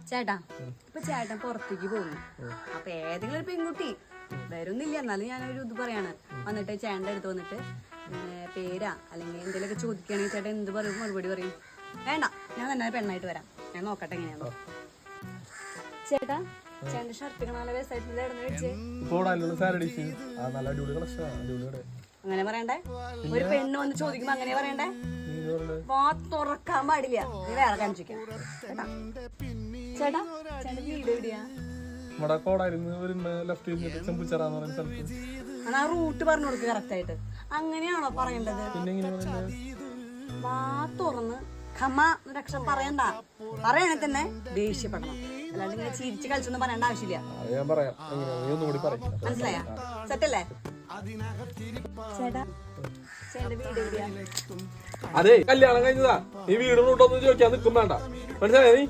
ചേട്ടാ ഇപ്പൊ ചേട്ടൻ പുറത്തേക്ക് പോകുന്നു. അപ്പൊ ഏതെങ്കിലും ഒരു പെൺകുട്ടി വരുന്നില്ല, എന്നാലും ഞാനൊരു ഇത് പറയാണ്, വന്നിട്ട് ചേട്ടൻ്റെ അടുത്ത് വന്നിട്ട് പേരാ അല്ലെങ്കിൽ എന്തെങ്കിലുമൊക്കെ ചോദിക്കുകയാണെങ്കിൽ ചേട്ടൻ എന്ത് പറയും, മറുപടി പറയും? വേണ്ട, ഞാൻ തന്നെ പെണ്ണായിട്ട് വരാം, ഞാൻ നോക്കട്ടെ എങ്ങനെയാണോ. ചേട്ടാ ചേട്ടൻ്റെ ഷർട്ട് കാണാൻ വെബ്സൈറ്റിൽ മേടിച്ചേ. അങ്ങനെ പറയണ്ടേ? ഒരു പെണ്ണ് വന്ന് ചോദിക്കുമ്പോ അങ്ങനെ പറയണ്ടേ? വാ തുറക്കാൻ പാടില്ല, നീ വേറെ കാണിച്ചിരിക്കാം. ചേട്ടാ ചേട്ടാ ചേട്ടൻ്റെ വീട് എവിടെയാ? ആ റൂട്ട് പറഞ്ഞു കൊടുക്കുക കറക്റ്റ് ആയിട്ട്. അങ്ങനെയാണോ പറയേണ്ടത്? വാ തുറന്ന് ഖമ രക്ഷ പറയണ്ട, പറയണേ തന്നെ ദേഷ്യപ്പെടണം, അല്ലാണ്ട് ഇങ്ങനെ ചിരിച്ച് കളിച്ചൊന്നും പറയേണ്ട ആവശ്യമില്ല. മനസ്സിലായ? സെറ്റല്ലേ? ചേട്ടാ ചേട്ടന്റെ വീട് എവിടെയാ? അതെ കല്യാണം കഴിഞ്ഞതാ, നീ വീട് റൂട്ടൊന്നും ചോദിക്കാൻ നിൽക്കും വേണ്ട. മനസ്സിലായ നീ?